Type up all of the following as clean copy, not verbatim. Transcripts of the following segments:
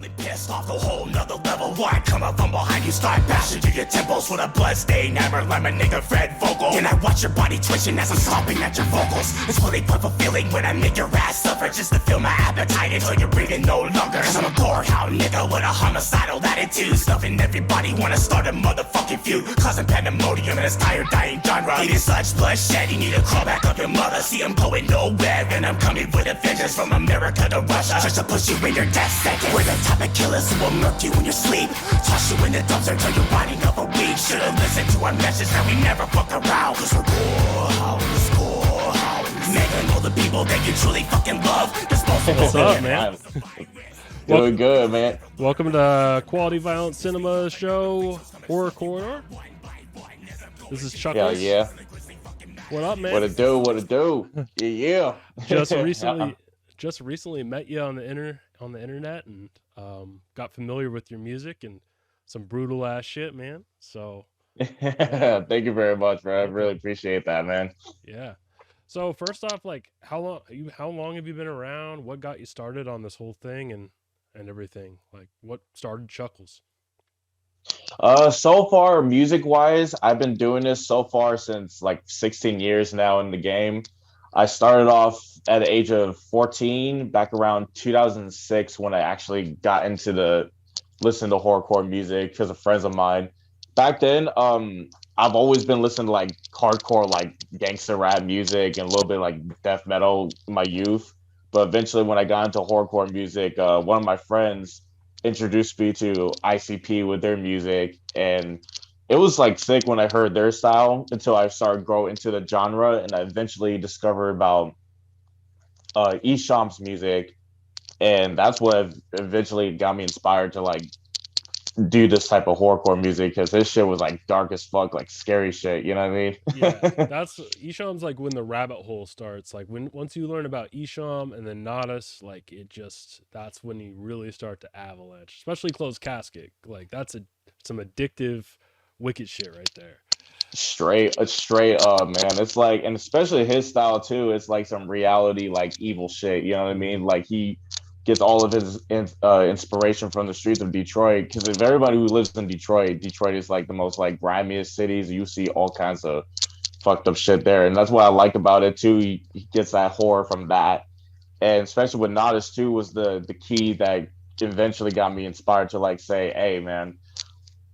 Really pissed off the whole nother level. Why come up from behind you, start bashing to your temples with a bloodstained hammer like my nigga Fred Vogel. And I watch your body twitching as I'm stomping at your vocals. It's really quite fulfilling when I make your ass suffer just to fill my appetite until you're breathing no longer. Cause I'm a gorehound nigga with a homicidal attitude, stuffing everybody, wanna start a motherfucking feud, causing pandemonium in this tired dying genre. Needing such bloodshed, you need to crawl back up your mother. See, I'm going nowhere and I'm coming with a vengeance from America to Russia, just to push you in your death sentence. We're the type of killers who will murk you in your sleep, toss you in the dumpster until you're rotting up a week. Should've listened to our message that we never fuck around, cause we're gorehounds, gorehounds. Making all the people that you truly fucking love. What's up, man? Doing good, man. Welcome to Quality Violent Cinema Show, HorrorCorridor. This is Chuckklez. Yeah. What up, man? What it do? What it do? Yeah. Just recently met you on the internet and got familiar with your music and some brutal ass shit, man. So thank you very much, bro. I really appreciate that, man. Yeah. So first off, like, how long have you been around? What got you started on this whole thing and everything? Like, what started Chuckklez? So far, music-wise, I've been doing this so far since like 16 years now in the game. I started off at the age of 14, back around 2006, when I actually got into listen to horrorcore music because of friends of mine. Back then, I've always been listening to like hardcore, like gangster rap music and a little bit like death metal in my youth. But eventually, when I got into horrorcore music, one of my friends introduced me to ICP with their music, and it was like sick when I heard their style until I started grow into the genre, and I eventually discovered about Esham's music, and that's what eventually got me inspired to like do this type of horrorcore music, because this shit was like dark as fuck, like scary shit, you know what I mean? Yeah, that's Esham's like when the rabbit hole starts. Like once you learn about Esham and then Nodus, like that's when you really start to avalanche, especially Closed Casket. Like that's some addictive, wicked shit right there. Straight up, man. It's like, and especially his style too, it's like some reality, like evil shit, you know what I mean? Like he gets all of his inspiration from the streets of Detroit, because if everybody who lives in Detroit is like the most like grimiest cities. You see all kinds of fucked up shit there, and that's what I like about it too. He gets that horror from that, and especially with Nodus too was the key that eventually got me inspired to like say, hey man,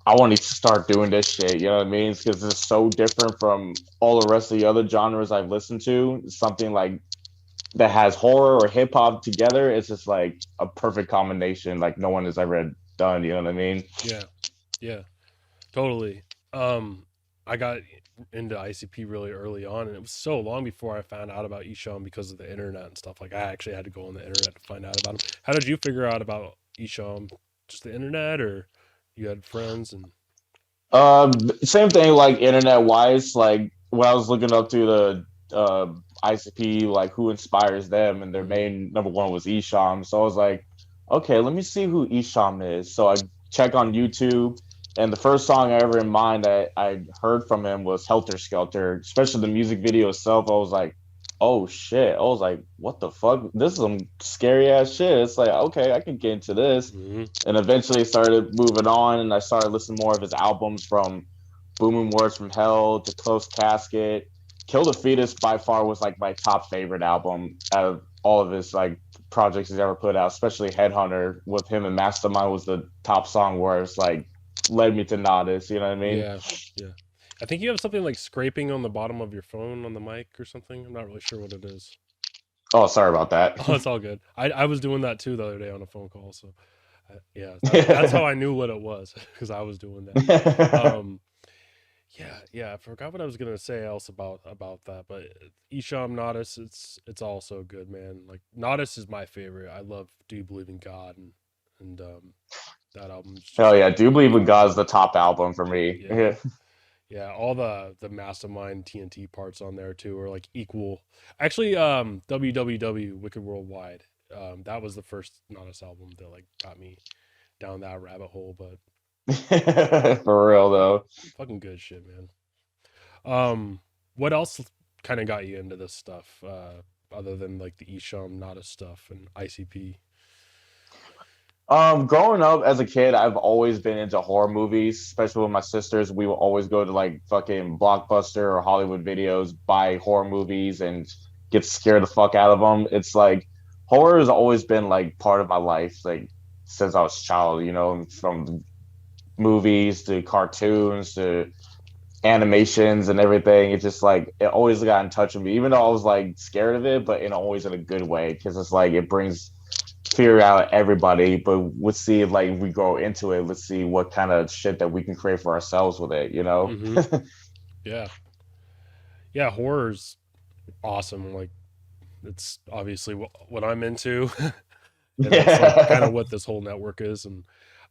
I want to start doing this shit, you know what I mean? Because it's so different from all the rest of the other genres I've listened to. Something like that has horror or hip hop together, it's just like a perfect combination like no one has ever done, you know what I mean? Yeah, totally. I got into ICP really early on, and it was so long before I found out about Esham because of the internet and stuff. Like I actually had to go on the internet to find out about him. How did you figure out about Esham? Just the internet, or you had friends? And Same thing, like internet wise, like when I was looking up to the ICP, like who inspires them, and their main number one was Esham. So I was like, okay, let me see who Esham is. So I check on YouTube, and the first song I ever in mind that I heard from him was Helter Skelter. Especially the music video itself, I was like, oh shit. I was like, what the fuck? This is some scary ass shit. It's like, okay, I can get into this. And eventually started moving on, and I started listening more of his albums, from Booming Words from Hell to Closed Casket. Kill the Fetus by far was like my top favorite album out of all of his like projects he's ever put out, especially Headhunter with him and Mastermind was the top song, where it's like led me to Nodus, you know what I mean? Yeah. I think you have something like scraping on the bottom of your phone on the mic or something. I'm not really sure what it is. Oh, sorry about that. Oh, it's all good. I was doing that too the other day on a phone call. So yeah, that's how I knew what it was, because I was doing that. Yeah, I forgot what I was gonna say else about that, but Esham, Nodus, it's all so good, man. Like Nodus is my favorite. I love Do You Believe in God, and that album. Hell yeah, Do You Believe in God is the top album for me. Yeah, all the Mastermind TNT parts on there too are like equal. Actually, WWW Wicked Worldwide, that was the first Nodus album that like got me down that rabbit hole, but for real though. Fucking good shit, man. What else kind of got you into this stuff, other than like the Esham Nodus stuff and ICP? Growing up as a kid, I've always been into horror movies, especially with my sisters. We will always go to like fucking Blockbuster or Hollywood Videos, buy horror movies, and get scared the fuck out of them. It's like horror has always been like part of my life, like since I was a child. You know, from movies to cartoons to animations and everything. It's just like it always got in touch with me, even though I was like scared of it, but in always in a good way because it's like it brings fear out of everybody. But let's see if like we go into it, let's see what kind of shit that we can create for ourselves with it. You know? Hmm. Yeah, yeah. Horror's awesome. Like it's obviously what I'm into, and it's like kind of Yeah. what this whole network is. And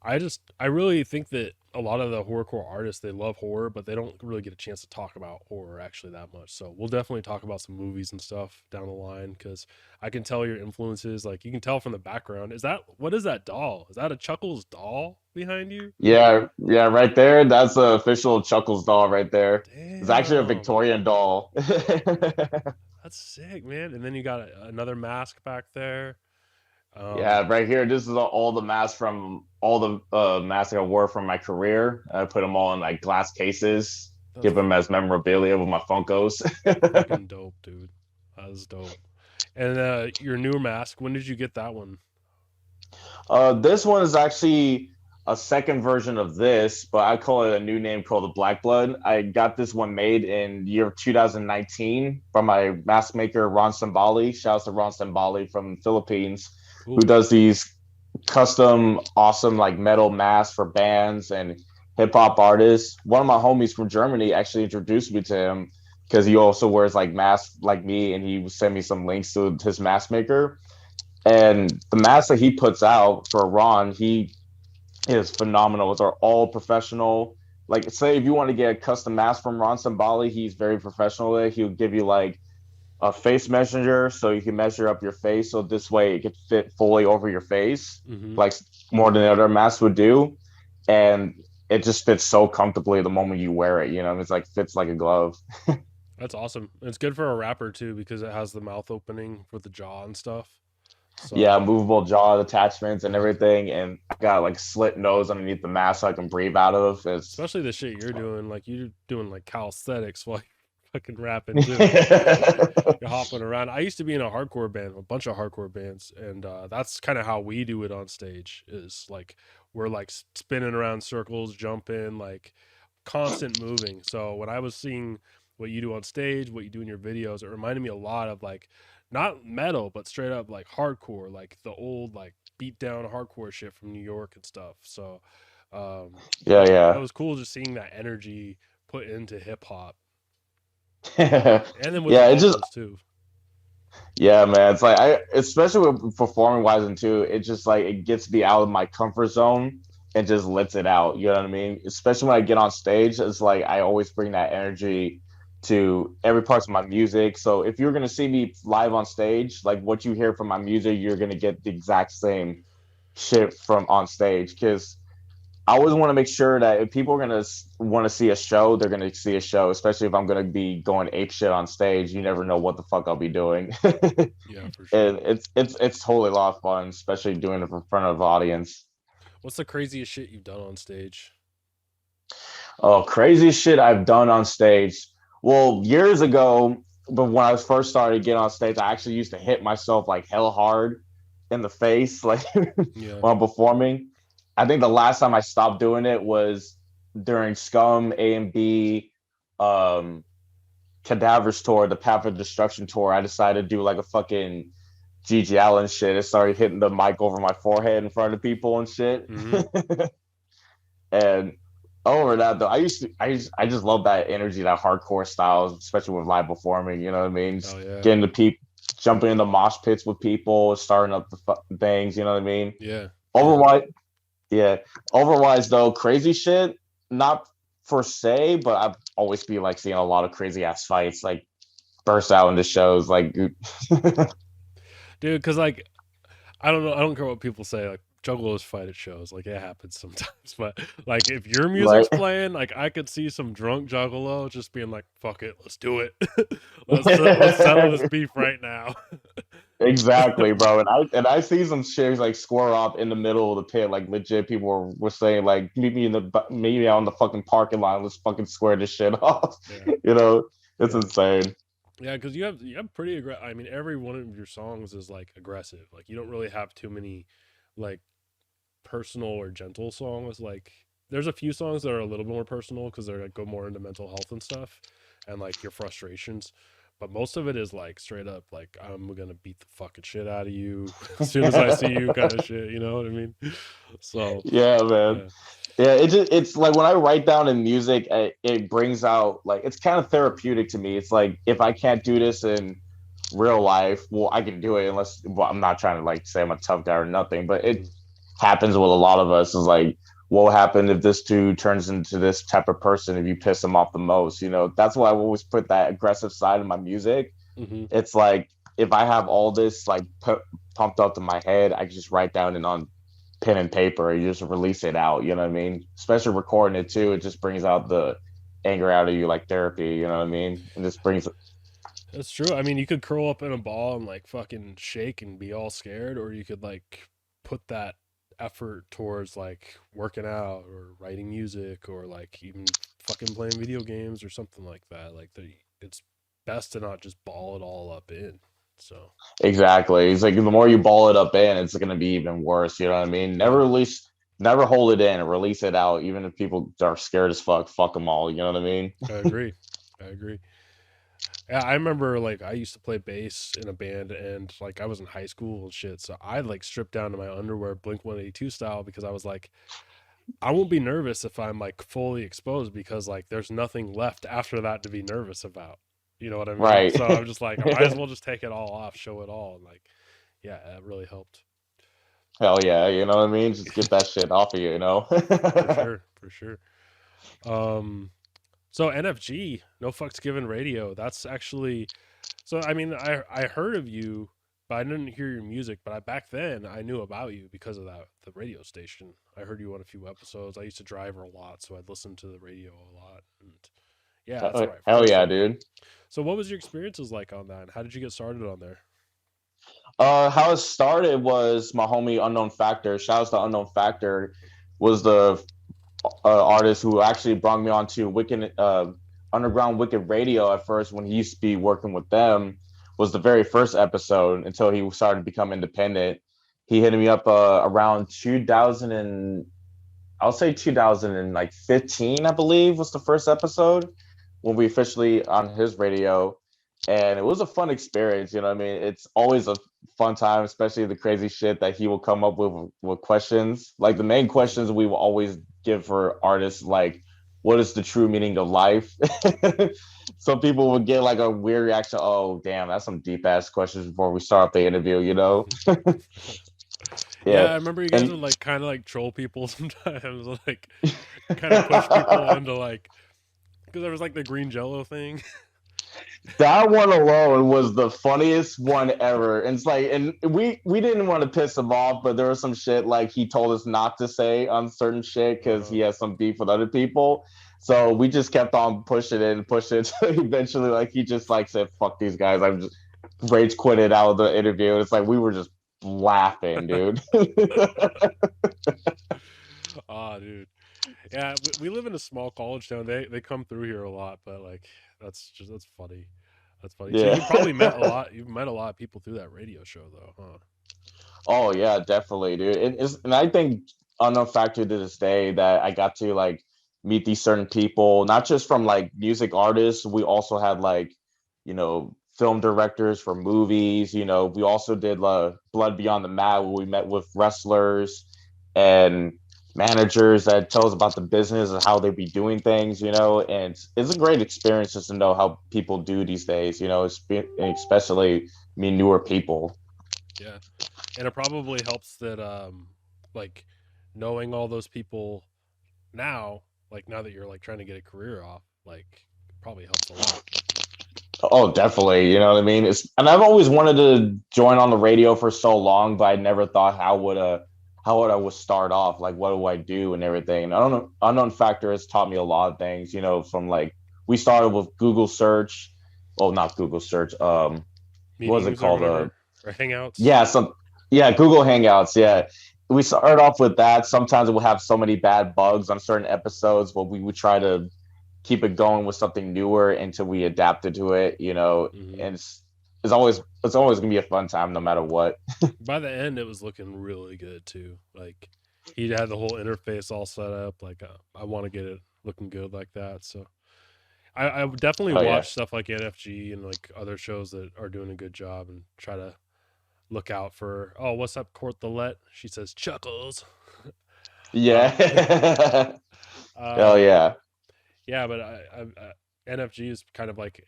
I really think that a lot of the horrorcore artists, they love horror, but they don't really get a chance to talk about horror actually that much. So we'll definitely talk about some movies and stuff down the line, because I can tell your influences. Like you can tell from the background. What is that doll? Is that a Chuckles doll behind you? Yeah, yeah, right there. That's the official Chuckles doll right there. It's actually a Damn, Victorian doll. that's sick, man. And then you got another mask back there. Um, Yeah, right here. This is all the masks from all the masks I wore from my career. I put them all in like glass cases, that's give them as memorabilia with my Funkos. fucking dope, dude. That's dope. And your newer mask, when did you get that one? This one is actually a second version of this, but I call it a new name called the Black Blood. I got this one made in year 2019 from my mask maker Ron Sambali. Shouts to Ron Sambali from the Philippines, who Cool. does these custom awesome like metal masks for bands and hip hop artists. One of my homies from Germany actually introduced me to him because he also wears like masks like me, and he sent me some links to his mask maker. And the masks that he puts out for Ron, he is phenomenal. They're all professional. Like, say if you want to get a custom mask from Ron Sambali, he's very professional with it. He'll give you like a face measure so you can measure up your face so this way it could fit fully over your face, Hmm. like more than the other masks would do. And it just fits so comfortably the moment you wear it. You know, it's like fits like a glove. That's awesome. It's good for a rapper too, because it has the mouth opening for the jaw and stuff. Yeah, So movable jaw attachments and everything. And I got like slit nose underneath the mask so I can breathe out of. It's especially the shit you're doing, like you're doing like calisthenics while you're fucking rapping too. You're hopping around. I used to be in a hardcore band, a bunch of hardcore bands, and that's kind of how we do it on stage. Is like we're like spinning around circles, jumping, like constant moving. So when I was seeing what you do on stage, what you do in your videos, it reminded me a lot of like not metal, but straight up like hardcore, like the old like beat down hardcore shit from New York and stuff. So yeah, that yeah. was cool just seeing that energy put into hip hop, Yeah, and then with the it just vocals too. yeah, man. It's like I, especially with performing wise and too, it just like it gets me out of my comfort zone and just lets it out. You know what I mean? Especially when I get on stage, it's like I always bring that energy to every part of my music. So if you're gonna see me live on stage, like what you hear from my music, you're gonna get the exact same shit from on stage. Because I always want to make sure that if people are gonna want to see a show, they're gonna see a show. Especially if I'm gonna be going ape shit on stage, you never know what the fuck I'll be doing. And Yeah, for sure. it's totally a lot of fun, especially doing it in front of an audience. What's the craziest shit you've done on stage? Oh, crazy shit I've done on stage. Well, years ago, but when I was first started getting on stage, I actually used to hit myself like hell hard in the face, like Yeah. while performing. I think the last time I stopped doing it was during Scum A and B um Cadavers tour, the Path of Destruction tour. I decided to do like a fucking GG Allen shit. I started hitting the mic over my forehead in front of people and shit. Hmm. And over that though, I just love that energy, that hardcore style, especially with live performing. You know what I mean? Oh Just yeah. getting the people, jumping in the mosh pits with people, starting up the things. You know what I mean? Yeah. Yeah. Otherwise, yeah. Otherwise, though, crazy shit, not per se, but I've always be like seeing a lot of crazy ass fights like burst out into shows. Like, Dude, cause like I don't know, I don't care what people say, like juggalos fight at shows, like it happens sometimes. But like if your music's like, playing, like I could see some drunk juggalo just being like, fuck it, let's do it. Let's settle this beef right now. Exactly, bro. And I see some chicks like square up in the middle of the pit, like legit people were saying like meet me out in the fucking parking lot, let's fucking square this shit off. Yeah. You know, it's Yeah. insane. Yeah, because you have pretty aggressive. I mean, every one of your songs is like aggressive. Like you don't really have too many like personal or gentle songs. Like there's a few songs that are a little bit more personal because they're like go more into mental health and stuff, and like your frustrations. But most of it is like straight up like I'm gonna beat the fucking shit out of you as soon as I see you, kind of shit. You know what I mean? So Yeah, man. yeah, Yeah, it's like when I write down in music, it brings out like it's kind of therapeutic to me. It's like if I can't do this in real life, well, I can do it unless well, I'm not trying to like say I'm a tough guy or nothing, but it mhm, happens with a lot of us. Is like what will happen if this dude turns into this type of person if you piss him off the most? You know, that's why I always put that aggressive side in my music. mhm. It's like if I have all this like pumped up to my head, I can just write down and on pen and paper. You just release it out. You know what I mean? Especially recording it too. It just brings out the anger out of you like therapy. You know what I mean? And just brings. That's true. I mean, you could curl up in a ball and like fucking shake and be all scared, or you could like put that effort towards like working out or writing music or like even fucking playing video games or something like that. Like it's best to not just ball it all up in. So Exactly. It's like the more you ball it up in, it's gonna be even worse. You know what I mean? yeah, Never hold it in. Release it out. Even if people are scared as fuck, fuck them all. You know what I mean? I agree. I agree. Yeah, I remember like I used to play bass in a band and like I was in high school and shit. So I like stripped down to my underwear Blink 182 style because I was like, I won't be nervous if I'm like fully exposed because like there's nothing left after that to be nervous about. You know what I mean? Right. So I'm just like, I might as well just take it all off, show it all. And like, yeah, that really helped. Hell yeah. You know what I mean? Just get that shit off of you. You know? For sure. For sure. Um, so NFG, No Fucks Given Radio, that's actually, so I mean, I heard of you, but I didn't hear your music. But back then I knew about you because of that the radio station. I heard you on a few episodes. I used to drive her a lot, so I'd listen to the radio a lot. And yeah, that's where I Hell first yeah, heard you. dude. So what was your experiences like on that? And how did you get started on there? How it started was my homie Unknown Factor. Shout out to Unknown Factor, was the artist who actually brought me onto Wicked Underground Wicked Radio at first when he used to be working with them. Was the very first episode until he started to become independent. He hit me up around 2000 and I'll say 2015, I believe, was the first episode when we officially on his radio. And it was a fun experience, you know what I mean? It's always a fun time, especially the crazy shit that he will come up with questions. Like the main Mhm. questions we will always give for artists, like, what is the true meaning of life? Some people would get like a weird reaction. Oh, damn, that's some deep ass questions before we start the interview, you know? Yeah, Yeah. I remember you guys And would like kind of like troll people sometimes, like kind of push people into like because there was like the green jello thing. that one alone was the funniest one ever. And it's like, and we didn't want to piss him off, but there was some shit like he told us not to say on certain shit because Uh, he has some beef with other people. So we just kept on pushing it and pushing it. So eventually, like he just like said, "Fuck these guys." I'm just rage quitted out of the interview. It's like we were just laughing, dude. dude. Yeah, we live in a small college town. They come through here a lot, but like that's funny. That's funny. So Yeah. you probably met a lot. You've met a lot of people through that radio show, though, huh? Oh yeah, definitely, dude. And I think unknown factor to this day that I got to like meet these certain people, not just from like music artists. We also had like, film directors for movies. We also did Blood Beyond the Mat, where we met with wrestlers and managers that tell us about the business and how they be doing things. And it's a great experience just to know how people do these days. Especially me newer people. Yeah, and it probably helps that like knowing all those people now, like now that you're like trying to get a career off, like probably helps a lot. Oh, definitely. You know what I mean? And I've always wanted to join on the radio for so long, but I never thought how would I start off? Like, what do I do and everything? And I don't know. Unknown Factor has taught me a lot of things. From like we started with Google search. Oh, not Google search. What was it Meetings or called? whatever. or Hangouts. Yeah, Google Hangouts. Yeah, we started off with that. Sometimes we'll have so many bad bugs on certain episodes, but we would try to keep it going with something newer until we adapted to it. And it's always gonna be a fun time no matter what. By the end, it was looking really good too. Like he had the whole interface all set up. Like I want to get it looking good like that. So I would definitely Oh watch yeah, stuff like NFG and like other shows that are doing a good job and try to look out for. Oh, what's up, Court the Let? She says Chuckles. yeah. Hell um, yeah. yeah, but NFG is kind of like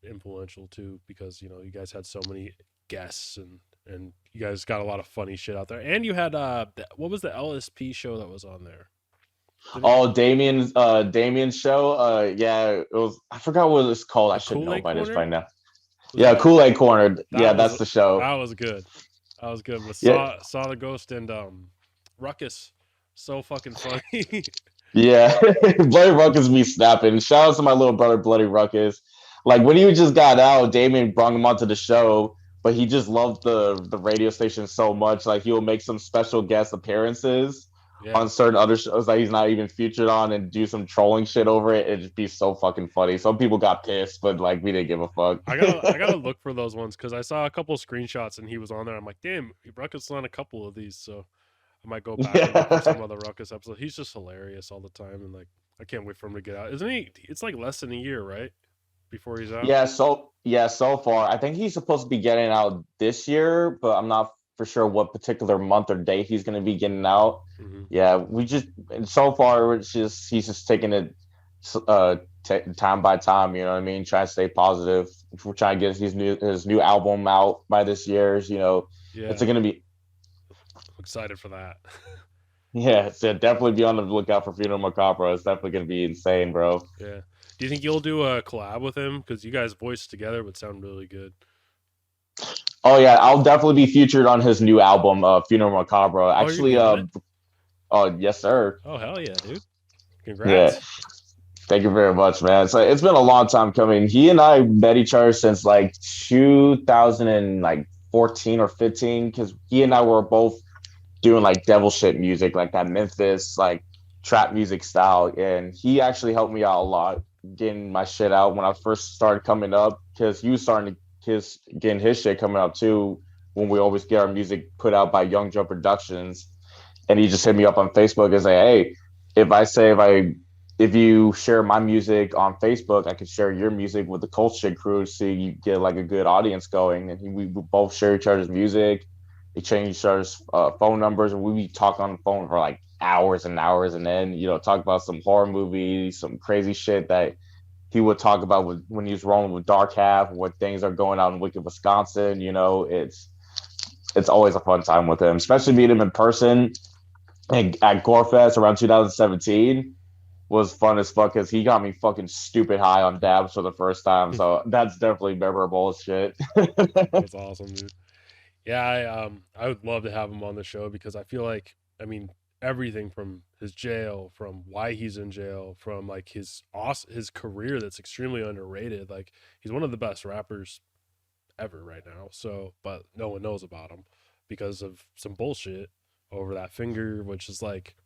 influential too because you guys had so many guests and you guys got a lot of funny shit out there. And you had what was the LSP show that was on there? Oh, Damien's show. Yeah, it was. I forgot what it's called. I The should know Kool-Aid by this by Corner? now. Was Yeah, that Kool-Aid Corner. Yeah, that that's was the show. that was good. That was good. But Yeah, saw the ghost and Ruckus. So fucking funny. yeah. Bloody Ruckus be snapping. Shout out to my little brother, Bloody Ruckus. Like when he just got out, Damien brought him onto the show, but he just loved the radio station so much. Like he will make some special guest appearances Yeah. on certain other shows that he's not even featured on and do some trolling shit over it. It'd just be so fucking funny. Some people got pissed, but like we didn't give a fuck. I gotta look for those ones because I saw a couple of screenshots and he was on there. I'm like, damn, Ruckus on a couple of these, so I might go back and look for some other Ruckus episodes. He's just hilarious all the time, and like I can't wait for him to get out. Isn't he? It's like less than a year, right, before he's out. So far. I think he's supposed to be getting out this year, but I'm not for sure what particular month or day he's gonna be getting out. Mm-hmm. Yeah, we just so far he's just taking it time by time. You know what I mean? Trying to stay positive. We're trying to get his new album out by this year's. Yeah, it's gonna be. I'm excited for that. Yeah, so definitely be on the lookout for Funeral Macabre. It's definitely gonna be insane, bro. Yeah. Do you think you'll do a collab with him? Because you guys voiced together would sound really good. Oh yeah, I'll definitely be featured on his new album, Funeral Macabre. Actually, oh yes, sir. Oh hell yeah, dude! Congrats. Yeah, thank you very much, man. So it's been a long time coming. He and I met each other since like 2014 or 15, because he and I were both doing like devil shit music, like that Memphis like trap music style, and he actually helped me out a lot getting my shit out when I first started coming up, because he was starting to getting his shit coming up too when we always get our music put out by Young Joe Productions. And he just hit me up on Facebook and say, hey, if you share my music on Facebook, I could share your music with the Cold Shit crew so you get like a good audience going. And we both share each other's music. We change each other's phone numbers, and we be talking on the phone for like hours and hours, and then talk about some horror movies, some crazy shit that he would talk about when he was rolling with Dark Half, what things are going on in Wicked, Wisconsin. It's always a fun time with him, especially meeting him in person at Gorefest around 2017 was fun as fuck, because he got me fucking stupid high on dabs for the first time. So that's definitely memorable as shit. That's awesome, dude. Yeah, I would love to have him on the show, because I feel like, I mean, everything from his jail, from why he's in jail, from like his career that's extremely underrated. Like he's one of the best rappers ever right now. So, but no one knows about him because of some bullshit over that finger, which is like,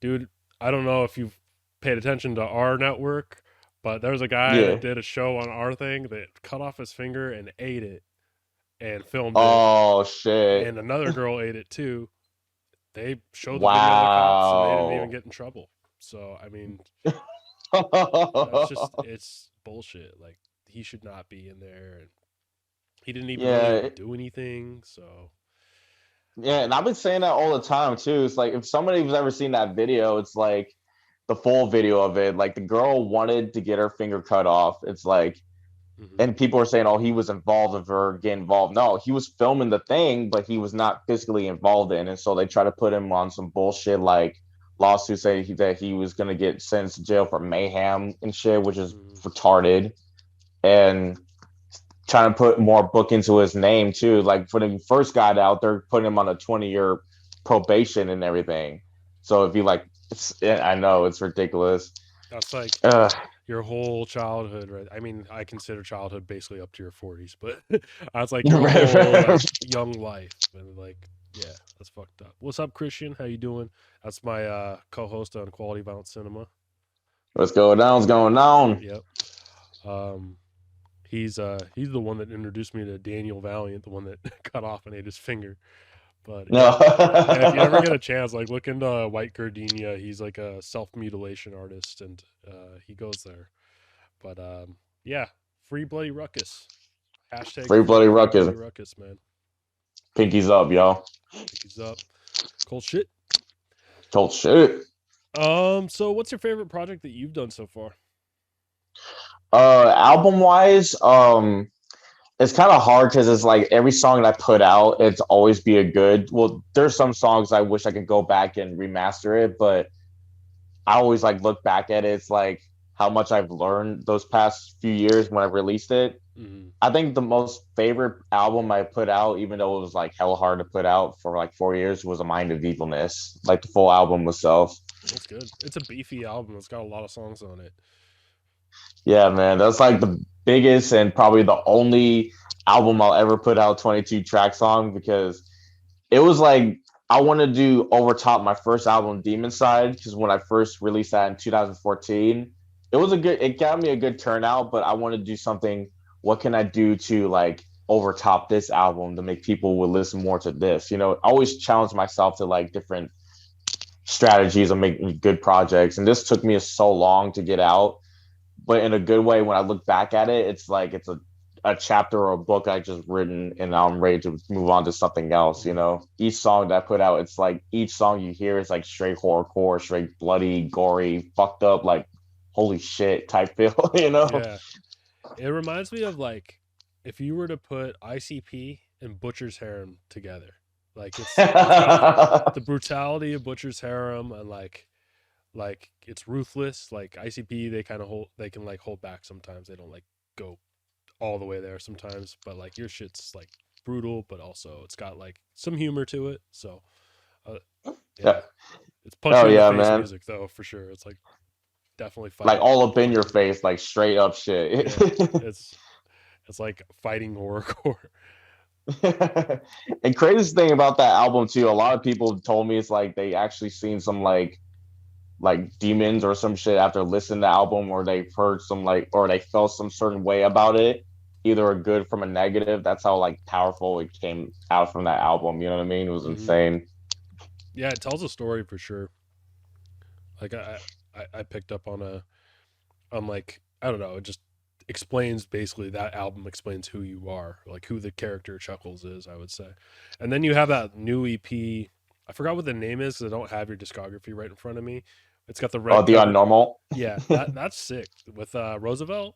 dude, I don't know if you've paid attention to our network, but there's a guy that did a show on our thing that cut off his finger and ate it and filmed it. Oh shit. And another girl ate it too. They showed the video to the cops and they didn't even get in trouble. So I mean, it's bullshit. Like he should not be in there, and he didn't even really do anything. So yeah, and I've been saying that all the time too. It's like, if somebody's ever seen that video, it's like the full video of it. Like the girl wanted to get her finger cut off. It's like, and people are saying, oh, he was involved with her getting involved. No, he was filming the thing, but he was not physically involved in it. So they try to put him on some bullshit like lawsuit saying that he was going to get sentenced to jail for mayhem and shit, which is retarded. And trying to put more book into his name too. Like when he first got out, they're putting him on a 20-year probation and everything. So if you like, I know it's ridiculous. That's like, your whole childhood, right? I mean, I consider childhood basically up to your 40s, but that's like your whole like young life, and like, yeah, that's fucked up. What's up, Christian? How you doing? That's my co-host on Quality Violence Cinema. What's going on? What's going on? Yep. He's the one that introduced me to Daniel Valiant, the one that cut off and ate his finger. But No. yeah, if you ever get a chance, like look into White Gardenia. He's like a self-mutilation artist, and he goes there. But yeah, free bloody ruckus. Hashtag Free bloody ruckus. bloody ruckus, man. Pinkies up, y'all. Pinkies up. Cold shit. Cold shit. So what's your favorite project that you've done so far? Album wise, it's kind of hard because it's like every song that I put out, it's always be a good. Well, there's some songs I wish I could go back and remaster it, but I always like look back at it. It's like how much I've learned those past few years when I released it. Mm-hmm. I think the most favorite album I put out, even though it was like hell hard to put out for like 4 years, was A Mind of Evilness. Like the full album itself. That's good. It's a beefy album. It's got a lot of songs on it. Yeah, man, that's like the biggest and probably the only album I'll ever put out 22 tracks on, because it was like I want to do over top my first album, Demon Side, because when I first released that in 2014, it got me a good turnout, but I want to do something. What can I do to like overtop this album to make people will listen more to this? You know, I always challenge myself to like different strategies of making good projects, and this took me so long to get out, but in a good way. When I look back at it, it's like it's a chapter or a book I just written, and now I'm ready to move on to something else. You know, each song that I put out, it's like each song you hear is like straight horrorcore, straight bloody, gory, fucked up, like holy shit type feel. You know? Yeah. It reminds me of like if you were to put ICP and Butcher's Harem together. Like it's got the brutality of Butcher's Harem, and like it's ruthless. Like ICP, they can like hold back sometimes. They don't like go all the way there sometimes, but like your shit's like brutal, but also it's got like some humor to it. So yeah. It's punching in the face man. music though, for sure. It's like definitely fighting. Like all up in your face, like straight up shit. Yeah, it's like fighting horrorcore. And craziest thing about that album too, a lot of people told me it's like they actually seen some like demons or some shit after listening to the album, or they've heard some like, or they felt some certain way about it, either a good from a negative. That's how like powerful it came out from that album. You know what I mean? It was insane. Yeah, it tells a story for sure. Like I picked up on like, I don't know, it just explains, basically that album explains who you are, like who the character Chuckklez is, I would say. And then you have that new EP. I forgot what the name is because I don't have your discography right in front of me. It's got the red. Oh, The Unnormal. Yeah, that's sick. With Roosevelt.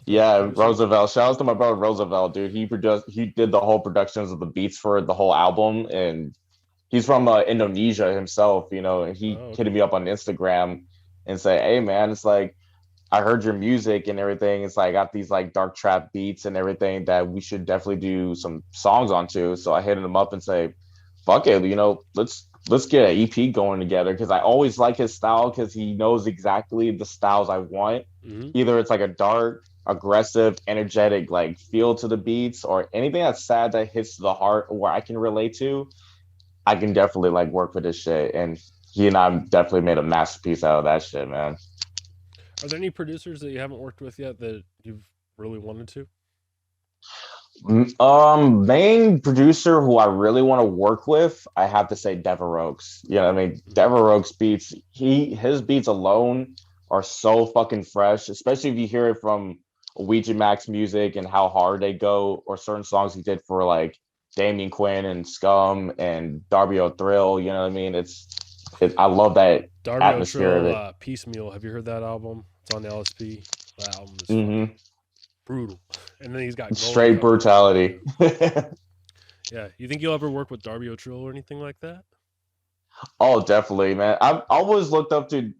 Yeah, Roosevelt. Shout out to my brother Roosevelt, dude. He did the whole productions of the beats for the whole album, and he's from Indonesia himself, you know. And he hit me up on Instagram and say, "Hey, man, it's like I heard your music and everything. It's like I got these like dark trap beats and everything that we should definitely do some songs onto." So I hit him up and say, "Fuck it, you know, let's get an EP going together," because I always like his style, because he knows exactly the styles I want. Mm-hmm. Either it's like a dark, aggressive, energetic like feel to the beats, or anything that's sad that hits the heart where I can relate to. I can definitely like work with this shit, and he and I definitely made a masterpiece out of that shit, man. Are there any producers that you haven't worked with yet that you've really wanted to? Main producer who I really want to work with, I have to say Deveroaks. You know what I mean? Deveroaks beats, his beats alone are so fucking fresh, especially if you hear it from Ouija Max music and how hard they go, or certain songs he did for like Damien Quinn and Scum and Darby O'Thrill. You know what I mean? I love that Darby atmosphere O'Thrill, of it. Piecemeal. Have you heard that album? It's on the LSP. That album is brutal. And then he's got straight brutality. Yeah. You think you'll ever work with Darby O'Thrill or anything like that? Oh, definitely, man. I've always looked up to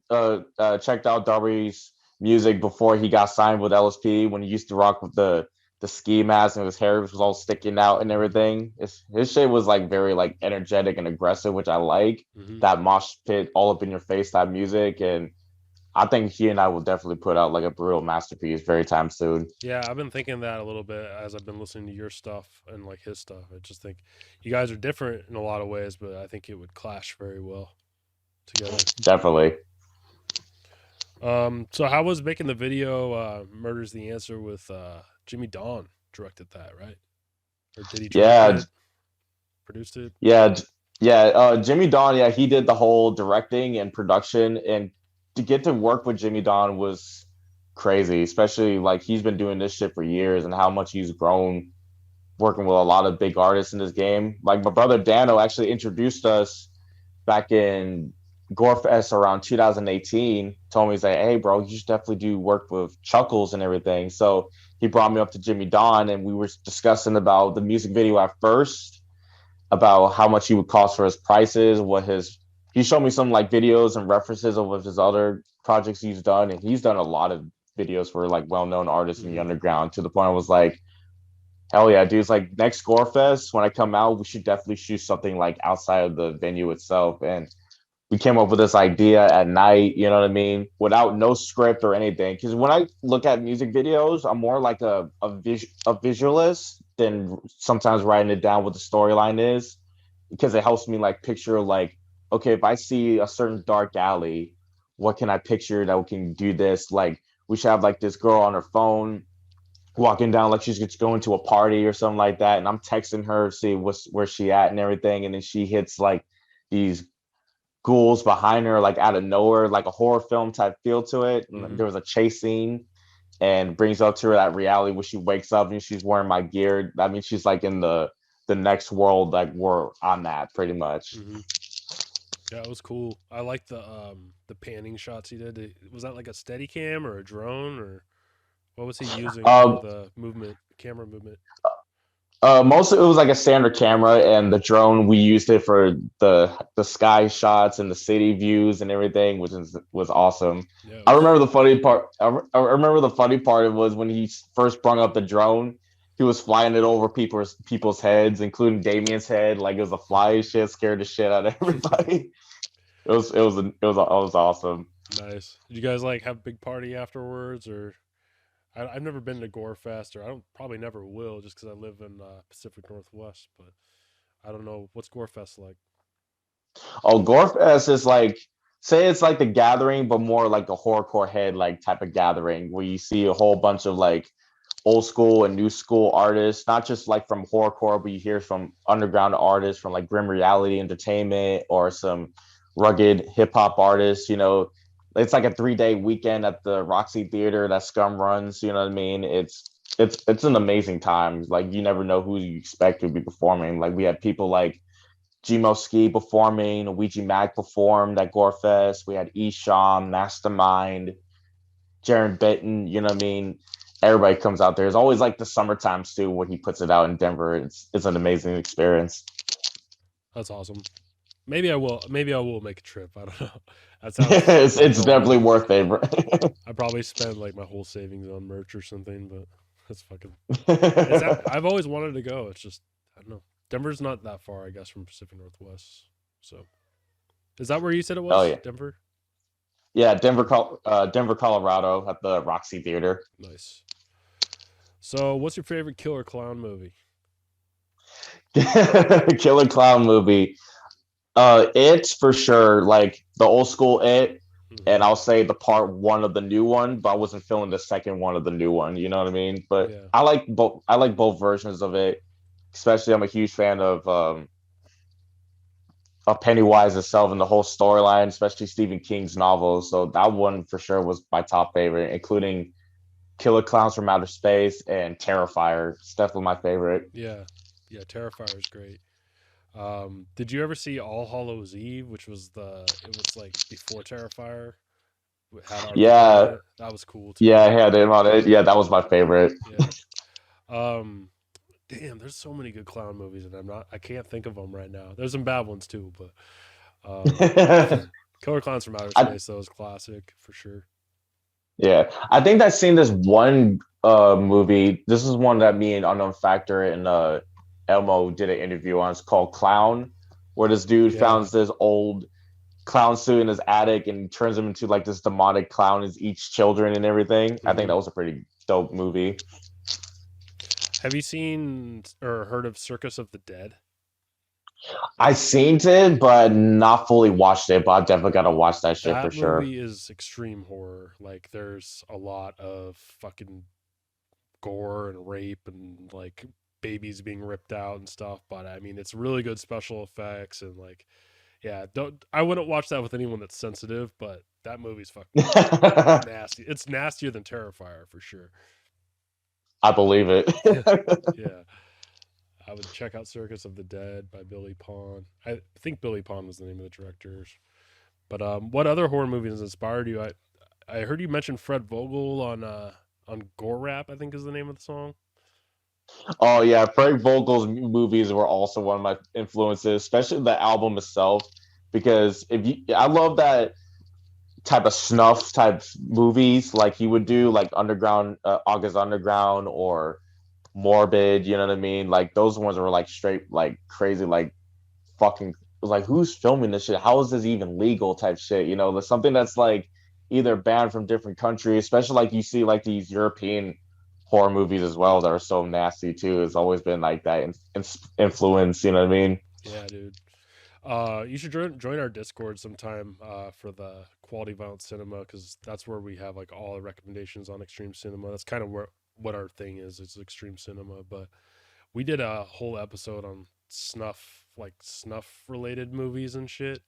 checked out Darby's music before he got signed with LSP, when he used to rock with the ski mask and his hair was all sticking out and everything. His shit was like very like energetic and aggressive, which I like. That mosh pit, all up in your face type music. And I think he and I will definitely put out like a brutal masterpiece very time soon. Yeah, I've been thinking that a little bit as I've been listening to your stuff and like his stuff. I just think you guys are different in a lot of ways, but I think it would clash very well together. Definitely. So how was making the video "Murder's the Answer" with Jimmy Dawn directed that, right? Or did he direct Yeah, it, produced it? yeah, yeah. Jimmy Don, yeah, he did the whole directing and production, and to get to work with Jimmy Don was crazy. Especially like he's been doing this shit for years, and how much he's grown working with a lot of big artists in this game. Like my brother Dano actually introduced us back in Gorefest around 2018. Told me, he's like, "Hey, bro, you should definitely do work with Chuckles and everything." So he brought me up to Jimmy Don, and we were discussing about the music video at first, about how much he would cost for his prices, what his he showed me some like videos and references of his other projects he's done, and he's done a lot of videos for like well-known artists in the underground, to the point I was like, hell yeah, dude. It's like next Gorefest, when I come out, we should definitely shoot something like outside of the venue itself. And we came up with this idea at night, you know what I mean, without no script or anything. Because when I look at music videos, I'm more like a visualist than sometimes writing it down what the storyline is, because it helps me like picture like, okay, if I see a certain dark alley, what can I picture that can do this? Like we should have like this girl on her phone walking down like she's just going to a party or something like that, and I'm texting her, see where she at and everything, and then she hits like these ghouls behind her like out of nowhere, like a horror film type feel to it. And there was a chase scene, and brings up to her that reality where she wakes up and she's wearing my gear. I mean, she's like in the next world, like we're on that pretty much. Yeah, it was cool. I like the panning shots he did. Was that like a steady cam or a drone, or what was he using for the camera movement? Most of it was like a standard camera, and the drone we used it for the sky shots and the city views and everything, which was awesome. Yeah, I remember the funny part. I remember the funny part was when he first brung up the drone. He was flying it over people's heads, including Damien's head, like it was a fly shit, scared the shit out of everybody. It was awesome. Nice. Did you guys like have a big party afterwards, or? I've never been to Gorefest, or I don't probably never will, just because I live in Pacific Northwest. But I don't know, what's Gorefest like. Oh, Gorefest is like, say it's like the gathering, but more like a horrorcore head like type of gathering, where you see a whole bunch of like old school and new school artists, not just like from horrorcore, but you hear from underground artists from like Grim Reality Entertainment or some rugged hip hop artists. You know, it's like a 3-day weekend at the Roxy Theater that Scum runs. You know what I mean? It's an amazing time. Like you never know who you expect to be performing. Like we had people like Gmo Ski performing, Ouija Mag performed at Gorefest. We had Esham, Mastermind, Jaron Benton. You know what I mean? Everybody comes out there. It's always like the summertime stew when he puts it out in Denver. It's an amazing experience. That's awesome. Maybe I will make a trip. I don't know. That sounds it's definitely worth it. I probably spend like my whole savings on merch or something, but that's fucking. I've always wanted to go. It's just I don't know. Denver's not that far, I guess, from Pacific Northwest. So, is that where you said it was? Oh yeah, Denver. Yeah, Denver, Colorado, at the Roxy Theater. Nice. So, what's your favorite killer clown movie? Killer clown movie. It's for sure like the old school It, and I'll say the part 1 of the new one, but I wasn't feeling the second one of the new one. You know what I mean? But yeah. I like both. I like both versions of it. Especially, I'm a huge fan of Pennywise itself and the whole storyline, especially Stephen King's novels. So that one for sure was my top favorite, including Killer Clowns from Outer Space and Terrifier. It's definitely my favorite. Yeah, Terrifier is great. Did you ever see All Hallows Eve, which was like before Terrifier? Yeah, that was cool too. Yeah, I had him on it. Yeah, that was my favorite. Yeah. Damn, there's so many good clown movies, and I can't think of them right now. There's some bad ones too, but Killer Clowns from Outer Space, though, is classic for sure. Yeah, I think I've seen this one movie. This is one that me and Unknown Factor and Elmo did an interview on. It's called Clown, where this dude found this old clown suit in his attic and turns him into like this demonic clown as each children and everything. I think that was a pretty dope movie. Have you seen or heard of Circus of the Dead? I seen it, but not fully watched it. But I definitely gotta watch that shit for That sure. movie is extreme horror. Like, there's a lot of fucking gore and rape and like babies being ripped out and stuff. But I mean, it's really good special effects and like, yeah. I wouldn't watch that with anyone that's sensitive, but that movie's fucking nasty. It's nastier than Terrifier for sure. I believe it. Yeah. I would check out Circus of the Dead by Billy Pond. I think Billy Pond was the name of the directors. But what other horror movies inspired you? I heard you mention Fred Vogel on Gore-Hop, I think is the name of the song. Oh yeah, Frank Vogel's movies were also one of my influences, especially the album itself. Because I love that type of snuff type movies, like he would do, like Underground, August Underground, or Morbid. You know what I mean? Like those ones were like straight, like crazy, like fucking, like who's filming this shit? How is this even legal? Type shit. You know, there's something that's like either banned from different countries, especially like you see like these European horror movies as well that are so nasty too. It's always been like that influence. You know what I mean? Yeah, dude. You should join our Discord sometime for the Quality Violent Cinema, because that's where we have like all the recommendations on extreme cinema. That's kind of what our thing is. It's extreme cinema, but we did a whole episode on snuff related movies and shit.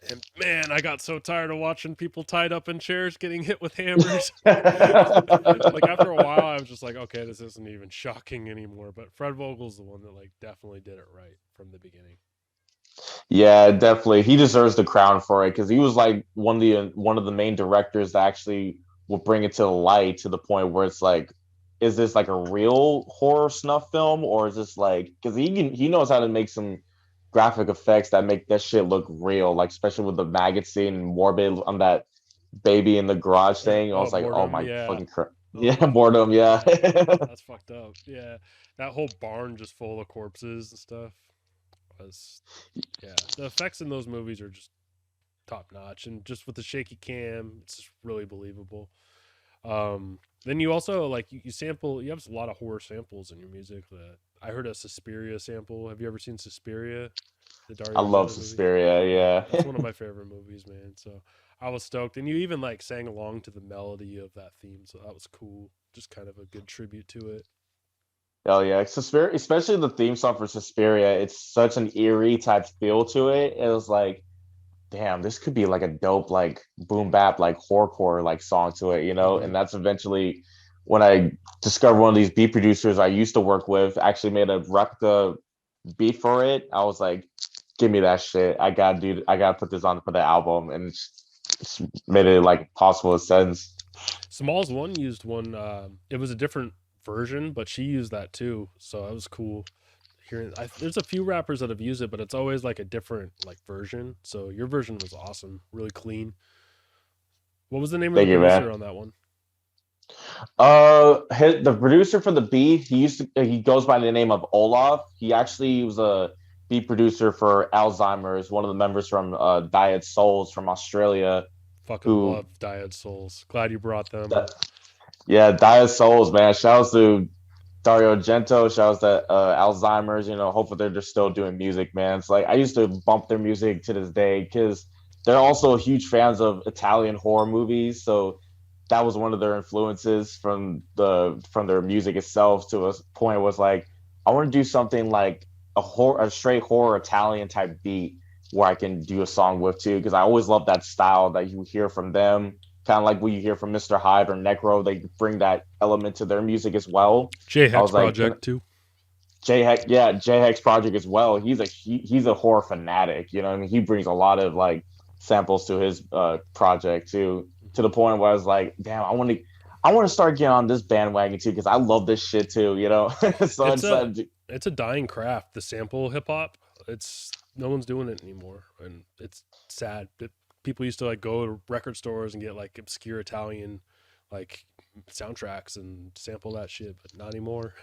And man, I got so tired of watching people tied up in chairs getting hit with hammers. Like after a while, I was just like, okay, this isn't even shocking anymore. But Fred Vogel's the one that like definitely did it right from the beginning. Yeah, definitely. He deserves the crown for it because he was like one of the main directors that actually will bring it to the light to the point where it's like, is this like a real horror snuff film, or is this like, because he knows how to make some graphic effects that make that shit look real, like especially with the maggot scene and Morbid on that baby in the garage thing. I was like, oh Boredom, my yeah. fucking yeah, boredom, yeah. That's fucked up. Yeah, that whole barn just full of corpses and stuff was, yeah. The effects in those movies are just top notch, and just with the shaky cam, it's just really believable. Then you also like you sample. You have a lot of horror samples in your music. That I heard a Suspiria sample. Have you ever seen Suspiria? The Dario I love Argento movie? Suspiria, yeah. That's one of my favorite movies, man. So I was stoked, and you even like sang along to the melody of that theme, so that was cool. Just kind of a good tribute to it. Oh yeah, Suspiria, especially the theme song for Suspiria, it's such an eerie type feel to it. It was like, damn, this could be like a dope like boom bap like horrorcore like song to it, you know. Mhm. And that's eventually when I discovered one of these beat producers I used to work with actually made a replica beat for it. I was like, give me that shit. I gotta put this on for the album, and it's made it like possible sense. Smalls one used one. It was a different version, but she used that too, so that was cool. There's a few rappers that have used it, but it's always like a different like version. So your version was awesome, really clean. What was the name of the Thank you, man. producer on that one? The producer for the beat, he goes by the name of Olaf. He actually was a beat producer for Alzheimer's, one of the members from Diet Souls from Australia. Fucking love Diet Souls. Glad you brought them. Yeah, Diet Souls, man. Shouts to Dario Argento. Shouts to Alzheimer's. You know, hopefully they're just still doing music, man. It's like I used to bump their music to this day because they're also huge fans of Italian horror movies. So that was one of their influences from their music itself. To a point was like, I want to do something like a straight horror Italian type beat where I can do a song with too, because I always love that style that you hear from them. Kind of like what you hear from Mr. Hyde or Necro, they bring that element to their music as well. J Hex Project too. J Hex Project as well. He's a horror fanatic, you know. I mean, he brings a lot of like samples to his project too, to the point where I was like, damn, I want to start getting on this bandwagon too because I love this shit too, you know. So it's a dying craft. The sample hip hop, no one's doing it anymore, and it's sad. People used to like go to record stores and get like obscure Italian like soundtracks and sample that shit, but not anymore.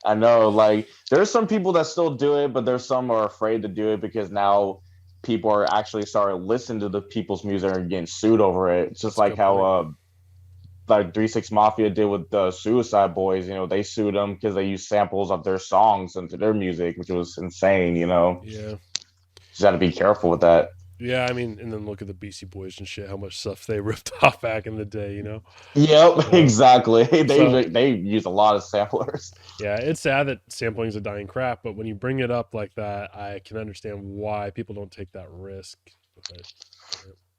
I know, like there's some people that still do it, but there's some are afraid to do it because now people are actually starting to listen to the people's music and getting sued over it. It's just That's a like good point. how like 3 6 Mafia did with the Suicide Boys. You know, they sued them because they used samples of their songs into their music, which was insane. You know, Yeah. just got to be careful with that. Yeah, I mean, and then look at the Beastie Boys and shit, how much stuff they ripped off back in the day, you know? Yep, Uh, exactly. so, They use a lot of samplers. yeah, it's sad that sampling is a dying craft, but when you bring it up like that, I can understand why people don't take that risk with it.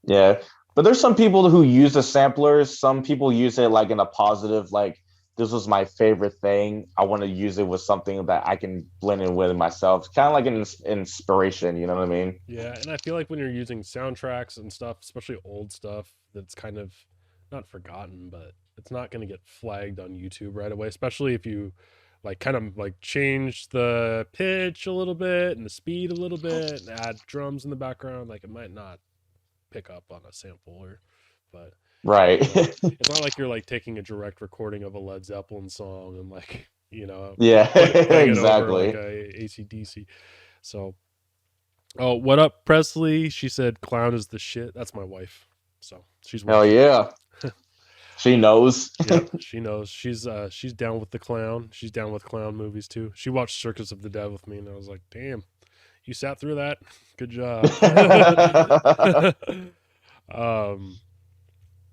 Yeah, but there's some people who use the samplers. Some people use it like in a positive, like this was my favorite thing. I want to use it with something that I can blend in with myself. Kind of like an inspiration. You know what I mean? Yeah, and I feel like when you're using soundtracks and stuff, especially old stuff, that's kind of not forgotten, but it's not going to get flagged on YouTube right away, especially if you like kind of like change the pitch a little bit and the speed a little bit and add drums in the background. Like it might not pick up on a sampler, but Right. you know, it's not like you're like taking a direct recording of a Led Zeppelin song and like, you know, Yeah, putting it over like exactly. a AC/DC. So, oh, what up, Presley? She said clown is the shit. That's my wife. So she's Hell watching. yeah. She knows. Yep, she knows. She's down with the clown. She's down with clown movies too. She watched Circus of the Dead with me, and I was like, "Damn, you sat through that. Good job." um.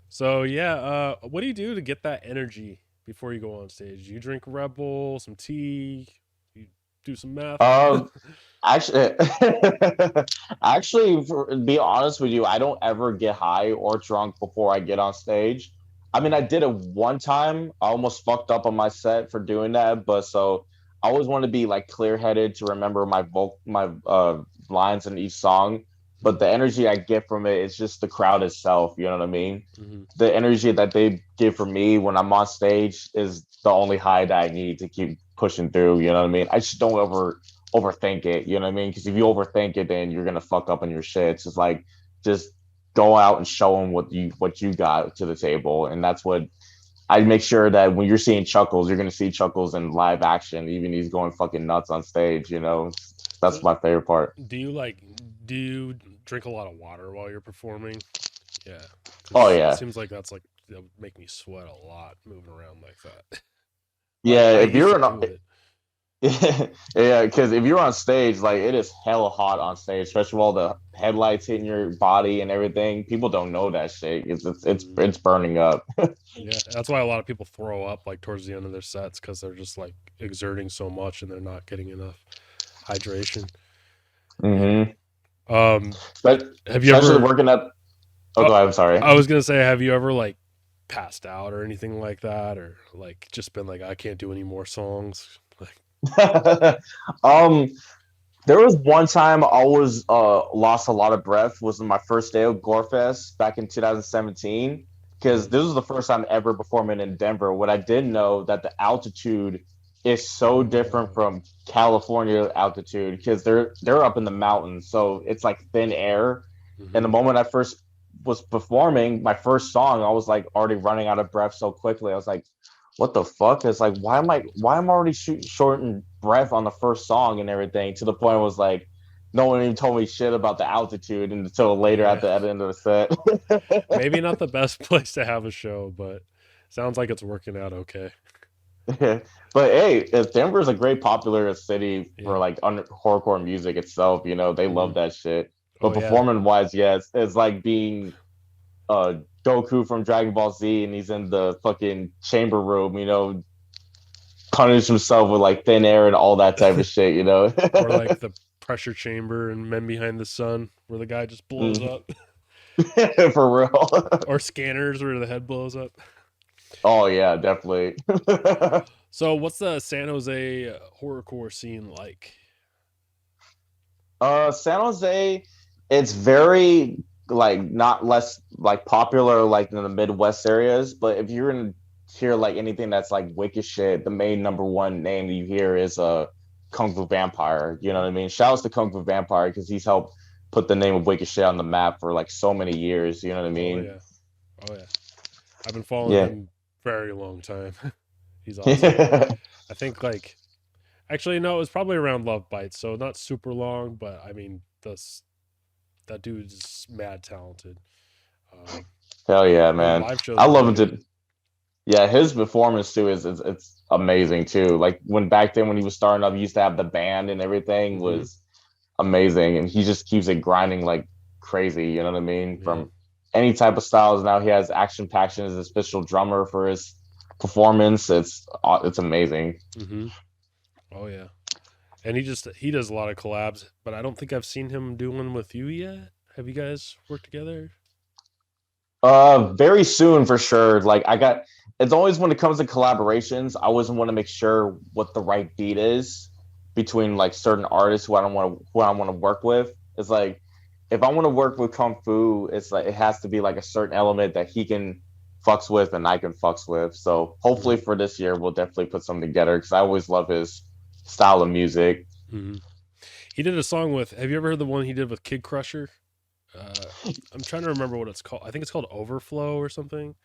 So yeah, what do you do to get that energy before you go on stage? You drink Red Bull, some tea, you do some meth. um, Actually, actually, for, to be honest with you, I don't ever get high or drunk before I get on stage. I mean, I did it one time. I almost fucked up on my set for doing that, but so I always want to be like clear-headed to remember my lines in each song. But the energy I get from it is just the crowd itself. You know what I mean? Mm-hmm. The energy that they give for me when I'm on stage is the only high that I need to keep pushing through. You know what I mean? I just don't overthink it. You know what I mean? Because if you overthink it, then you're gonna fuck up on your shit. It's just like just go out and show them what you got to the table, and that's what I make sure that when you're seeing Chuckles, you're gonna see Chuckles in live action, even he's going fucking nuts on stage. You know, So that's my favorite part. do you drink a lot of water while you're performing? Yeah, Oh because it yeah, seems like that's like that would make me sweat a lot moving around like that. But yeah. I If used you're to an do it. yeah, because if you're on stage, like it is hella hot on stage, especially with all the headlights hitting your body and everything. People don't know that shit. Mhm. It's burning up. Yeah, that's why a lot of people throw up like towards the end of their sets because they're just like exerting so much and they're not getting enough hydration. Yeah. hmm But Have you especially ever? working at. Oh, Oh, go ahead. I'm sorry. I was gonna say, have you ever like passed out or anything like that, or like just been like, I can't do any more songs? Like, um, there was one time I was lost a lot of breath. Was my first day of Gorefest back in 2017 because mhm. this was the first time ever performing in Denver. What I didn't know that the altitude is so different Oh, from California altitude because they're up in the mountains, so it's like thin air. And the hmm moment I first was performing my first song, I was like already running out of breath so quickly. I was like, what the fuck? It's like, why am I already short in breath on the first song and everything? To the point it was like, no one even told me shit about the altitude until later yeah. at the end of the set. Maybe not the best place to have a show, but sounds like it's working out okay. But hey, Denver's a great popular city for Yeah. like horrorcore music itself. You know, they hmm love that shit. But Oh yeah. performing wise, yeah, it's like being uh Goku from Dragon Ball Z and he's in the fucking chamber room, you know, punish himself with like thin air and all that type of shit, you know. Or like the pressure chamber and Men Behind the Sun, where the guy just blows Mhm. up, For real. or Scanners, where the head blows up. Oh yeah, definitely. So, what's the San Jose horrorcore scene like? San Jose, it's very like not less like popular like in the Midwest areas, but if you're in hear like anything that's like wicked shit, the main number one name that you hear is Kung Fu Vampire. You know what I mean? Shouts to Kung Fu Vampire because he's helped put the name of wicked shit on the map for like so many years. You know what I Oh mean? yeah, oh yeah. I've been following Yeah. him very long time. He's awesome. I think like actually no, it was probably around Love Bites, so not super long, but I mean that dude's mad talented. Hell yeah, His man! live shows I are love really him good. to. Yeah, his performance too is it's amazing too. Like when back then when he was starting up, he used to have the band and everything Hmm. was amazing, and he just keeps it grinding like crazy. You know what I mean? Yeah. From any type of styles. Now he has Action Paction as his official drummer for his performance. It's amazing. Hmm. Oh yeah. And he does a lot of collabs, but I don't think I've seen him do one with you yet. Have you guys worked together? Very soon for sure. Like I got, it's always when it comes to collaborations, I always want to make sure what the right beat is between like certain artists who I want to work with. It's like if I want to work with Kung Fu, it's like it has to be like a certain element that he can fucks with and I can fucks with. So hopefully Hmm. for this year we'll definitely put something together because I always love his style of music. Hmm. He did a song with. Have you ever heard the one he did with Kid Crusher? I'm trying to remember what it's called. I think it's called Overflow or something.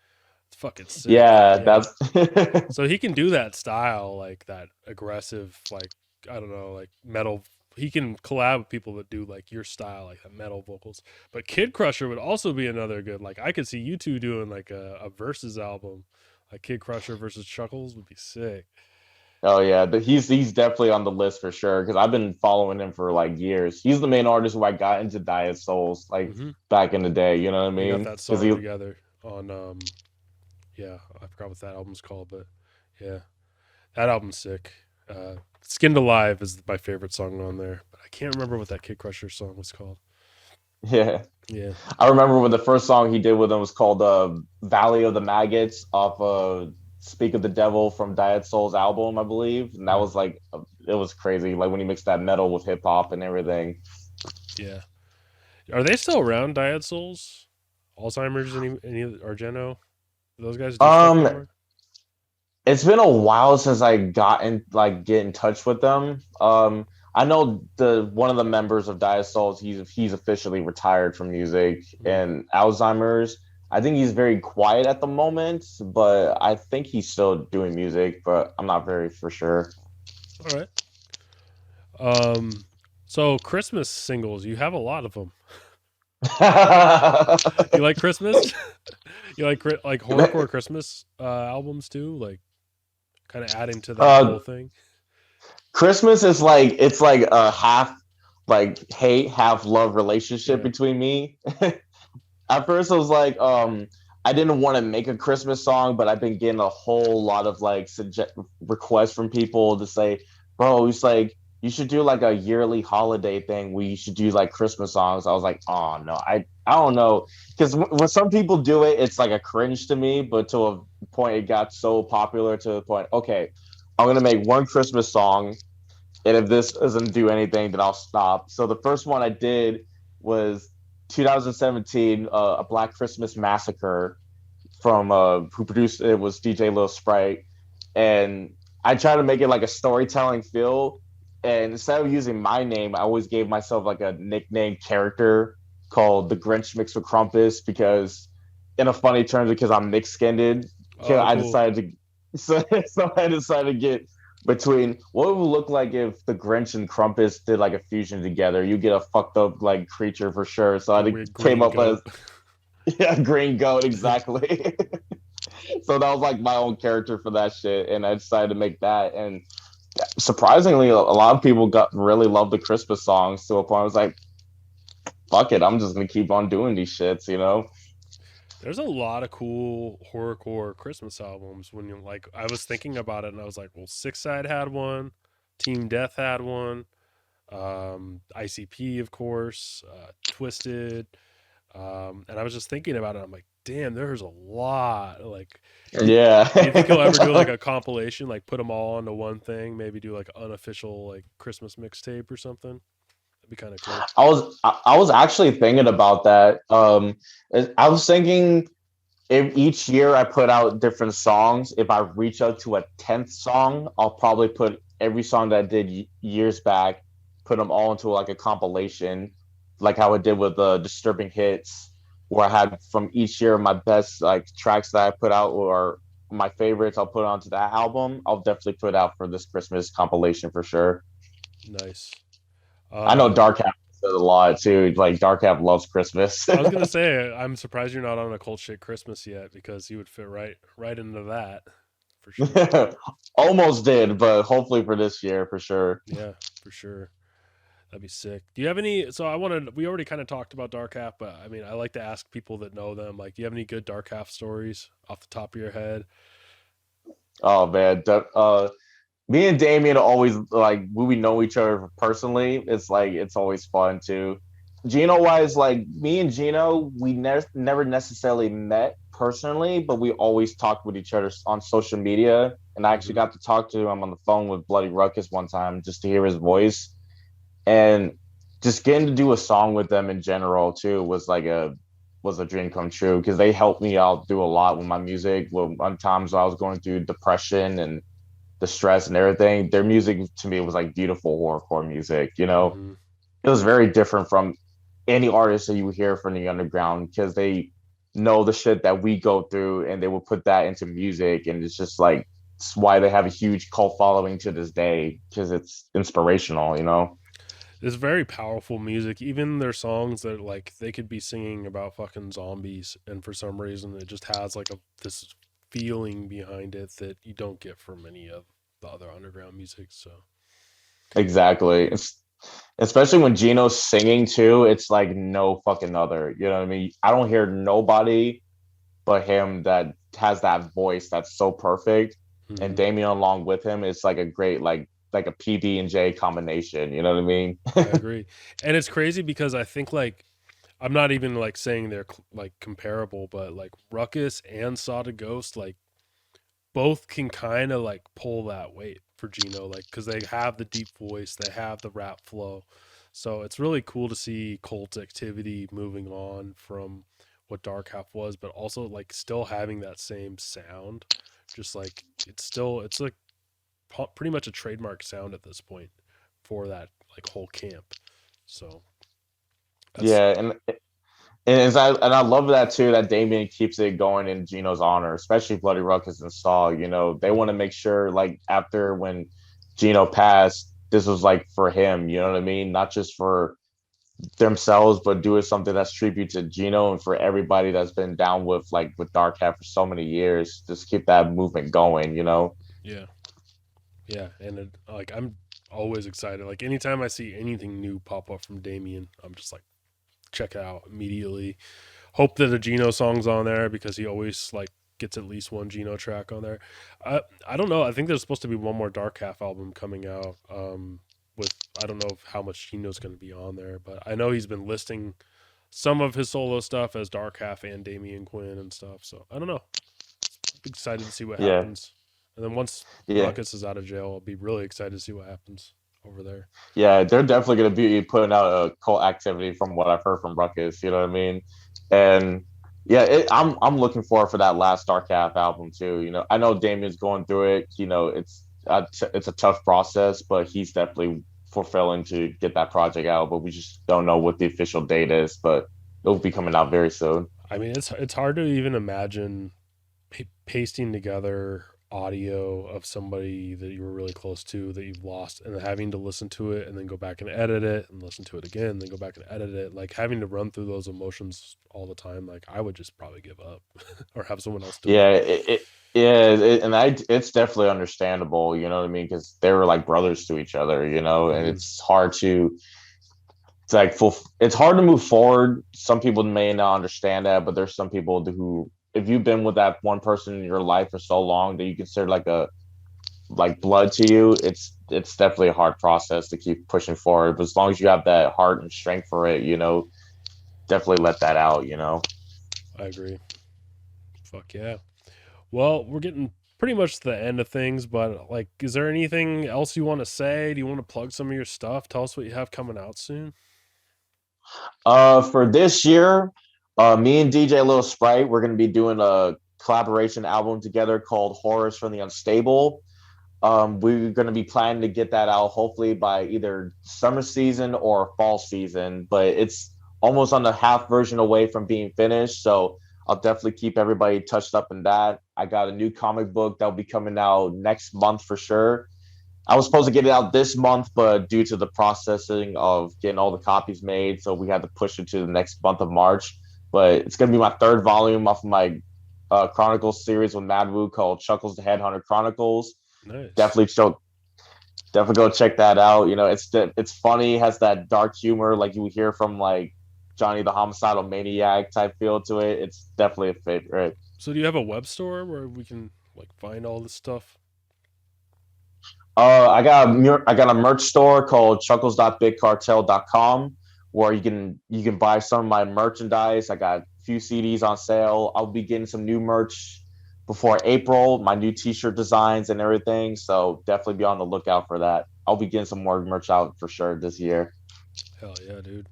It's fucking sick. Yeah, Yeah. that's So he can do that style, like that aggressive, like I don't know, like metal. He can collab with people that do like your style, like that metal vocals. But Kid Crusher would also be another good. Like I could see you two doing like a versus album, like Kid Crusher versus Chuckles would be sick. Oh yeah, but he's definitely on the list for sure because I've been following him for like years. He's the main artist who I got into Diet Souls like Hmm. back in the day. You know what I They got mean? that Because song he, together on yeah, I forgot what that album's called, but yeah, that album's sick. Skinned Alive is my favorite song on there, but I can't remember what that Kid Crusher song was called. yeah, Yeah. I remember when the first song he did with him was called "Valley of the Maggots" off "Speak of the Devil" from Diet Souls album, I believe, and that Mm. was like it was crazy. Like when he mixed that metal with hip hop and everything. Yeah. Are they still around, Diet Souls? Alzheimer's, any Argento? Do those guys do stuff Um, anymore? it's been a while since I get in touch with them. I know the one of the members of Dire Souls. He's officially retired from music Mm. and Alzheimer's. I think he's very quiet at the moment, but I think he's still doing music. But I'm not very for sure. All right. Um, so Christmas singles, you have a lot of them. You like Christmas? You like horrorcore Christmas albums too? Like kind of adding to that uh, whole thing. Christmas is like it's like a half like hate, half love relationship Yeah. between me. At first I was like I didn't want to make a Christmas song, but I've been getting a whole lot of like requests from people to say, bro, it's like you should do like a yearly holiday thing where you should do like Christmas songs. I was like, oh no, I don't know, because when some people do it, it's like a cringe to me, but to a point it got so popular to the point, okay, I'm gonna make one Christmas song, and if this doesn't do anything, then I'll stop. So the first one I did was 2017, A Black Christmas Massacre from who produced it was DJ Lil Sprite, and I tried to make it like a storytelling feel. And instead of using my name, I always gave myself like a nickname character called the Grinch mixed with Krampus because, in a funny terms, because I'm mixed skinned. Oh, I cool. decided to so I decided to get between what it would look like if the Grinch and Krampus did like a fusion together. You get a fucked up like creature for sure. So A I weird came green up goat. as yeah, green goat exactly. So that was like my own character for that shit, and I decided to make that. And surprisingly, a lot of people got really love the Christmas songs to a point. I was like, fuck it, I'm just gonna keep on doing these shits, you know? There's a lot of cool horrorcore Christmas albums. When you like, I was thinking about it, and I was like, well, Six Side had one, Team Death had one, ICP, of course, Twisted, and I was just thinking about it. I'm like, damn, there's a lot. Like, Yeah. do you think he'll ever do like a compilation, like put them all into one thing? Maybe do like an unofficial like Christmas mixtape or something. That'd be kind of cool. I was actually thinking about that. I was thinking if each year I put out different songs, if I reach out to a 10th song, I'll probably put every song that I did years back, put them all into like a compilation, like how I did with the Disturbing Hits, where I had from each year my best like tracks that I put out or my favorites. I'll put onto that album. I'll definitely put out for this Christmas compilation for sure. Nice. I know Um, Dark Half does a lot too. Like Dark Half loves Christmas. I was gonna say, I'm surprised you're not on a cult shit Christmas yet because you would fit right into that for sure. Almost did, but hopefully for this year for sure. Yeah, for sure. That'd be sick. Do you have any? So I wanted. We already kind of talked about Dark Half, but I mean, I like to ask people that know them. Like, do you have any good Dark Half stories off the top of your head? Oh man, me and Damien always like when we know each other personally. It's like it's always fun too. Gino wise, like me and Gino, we never necessarily met personally, but we always talked with each other on social media. And I actually Hmm. got to talk to him on the phone with Bloody Ruckus one time just to hear his voice. And just getting to do a song with them in general too was a dream come true because they helped me out do a lot with my music. Well, on times I was going through depression and the stress and everything, their music to me was like beautiful horrorcore music. Hmm. It was very different from any artist that you would hear from the underground because they know the shit that we go through and they will put that into music, and it's just like it's why they have a huge cult following to this day because it's inspirational. It's very powerful music. Even their songs that like they could be singing about fucking zombies, and for some reason it just has like this feeling behind it that you don't get from any of the other underground music. So Exactly. Especially when Gino's singing too, it's like no fucking other. You know what I mean? I don't hear nobody but him that has that voice that's so perfect. And hmm Damien along with him is like a great like a PB and J combination. You know what I mean? I agree, and it's crazy because I think like I'm not even like saying they're like comparable, but like Ruckus and Saw to Ghost like both can kind of like pull that weight for Gino, like because they have the deep voice, they have the rap flow. So it's really cool to see cult activity moving on from what Dark Half was, but also like still having that same sound. Just like it's like pretty much a trademark sound at this point for that like whole camp. So that's Yeah, and I love that too that Damien keeps it going in Gino's honor, especially Bloody Ruckus and Saul. They want to mhm. make sure like after when Gino passed, this was like for him. You know what I mean? Not just for themselves, but do it something that's tribute to Gino and for everybody that's been down with Dark Hat for so many years. Just keep that movement going. Yeah, yeah, and like I'm always excited. Like anytime I see anything new pop up from Damien, I'm just like check it out immediately. Hope that a Gino song's on there because he always like gets at least one Gino track on there. I don't know. I think there's supposed to be one more Dark Half album coming out. With I don't know how much Gino's going to be on there, but I know he's been listing some of his solo stuff as Dark Half and Damian Quinn and stuff. So I don't know. Excited to see what Yeah, happens. And then once yeah, Ruckus is out of jail, I'll be really excited to see what happens over there. yeah. They're definitely gonna be putting out a cult activity from what I've heard from Ruckus. You know what I mean? And yeah, I'm looking forward for that last Dark Half album too. I know Damien's going through it. It's a tough process, but he's definitely fulfilling to get that project out. But we just don't know what the official date is. But it'll be coming out very soon. I mean, it's hard to even imagine pasting together audio of somebody that you were really close to that you've lost and having to listen to it and then go back and edit it and listen to it again and then go back and edit it, like having to run through those emotions all the time, like I would just probably give up or have someone else do it. Yeah, yeah, it's definitely understandable. You know what I mean? Because they were like brothers to each other. And Hmm. it's hard to it's like it's hard to move forward. Some people may not understand that, but there's some people who, if you've been with that one person in your life for so long that you consider like blood to you, it's definitely a hard process to keep pushing forward. But as long as you have that heart and strength for it, definitely let that out. I agree. Fuck yeah. Well, we're getting pretty much to the end of things, but like is there anything else you want to say? Do you want to plug some of your stuff? Tell us what you have coming out soon. For this year, me and DJ Little Sprite, we're gonna be doing a collaboration album together called Horrors from the Unstable. We're going to be planning to get that out hopefully by either summer season or fall season, but it's almost on the half version away from being finished. So I'll definitely keep everybody touched up in that. I got a new comic book that'll be coming out next month for sure. I was supposed to get it out this month, but due to the processing of getting all the copies made, so we had to push it to the next month of March. But it's gonna be my third volume off of my Chronicles series with Mad Woo called Chuckklez the Headhunter Chronicles. Nice. Definitely go check that out. You know, it's funny, has that dark humor like you hear from like Johnny the Homicidal Maniac type feel to it. It's definitely a favorite. So do you have a web store where we can like find all this stuff? I got a merch store called chuckles.bigcartel.com where you can buy some of my merchandise. I got a few CDs on sale. I'll be getting some new merch before April, my new t-shirt designs and everything. So definitely be on the lookout for that. I'll be getting some more merch out for sure this year. Hell yeah, dude.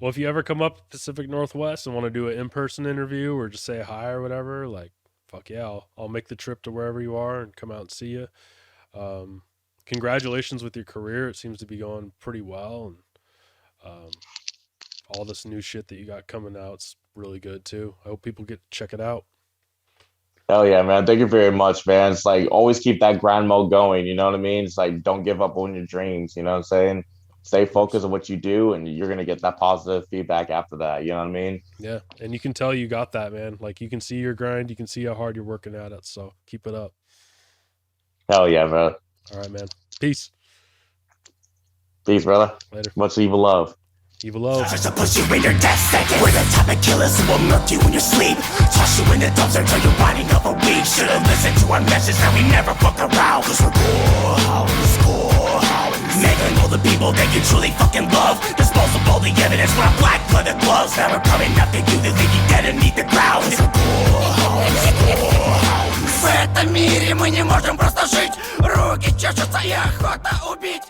Well, if you ever come up Pacific Northwest and want to do an in-person interview or just say hi or whatever, like, fuck yeah, I'll make the trip to wherever you are and come out and see you. Congratulations with your career. It seems to be going pretty well. And all this new shit that you got coming out is really good too. I hope people get to check it out. Hell yeah, man. Thank you very much, man. It's like always keep that grind mode going. You know what I mean? It's like don't give up on your dreams. You know what I'm saying? Stay focused on what you do, and you're gonna get that positive feedback after that. You know what I mean? Yeah, and you can tell you got that, man. Like you can see your grind, you can see how hard you're working at it. So keep it up. Hell yeah, bro. All right, man. Peace. Peace, brother. Later. Much evil love. Evil love. Just to push you in your death sentence. We're the type of killers who will murk you in your sleep. Toss you in the dumpster till you're rotting of a week. Should've listened to our message, now we never fuck around. Cause we're Gore-Hop. Making all the people that you truly fucking love. Dispose of all the evidence, wear black leather gloves. Never coming after you, they leave you dead beneath the ground. It's Gore-Hop. В этом мире мы не можем просто жить. Руки чешутся и охота убить.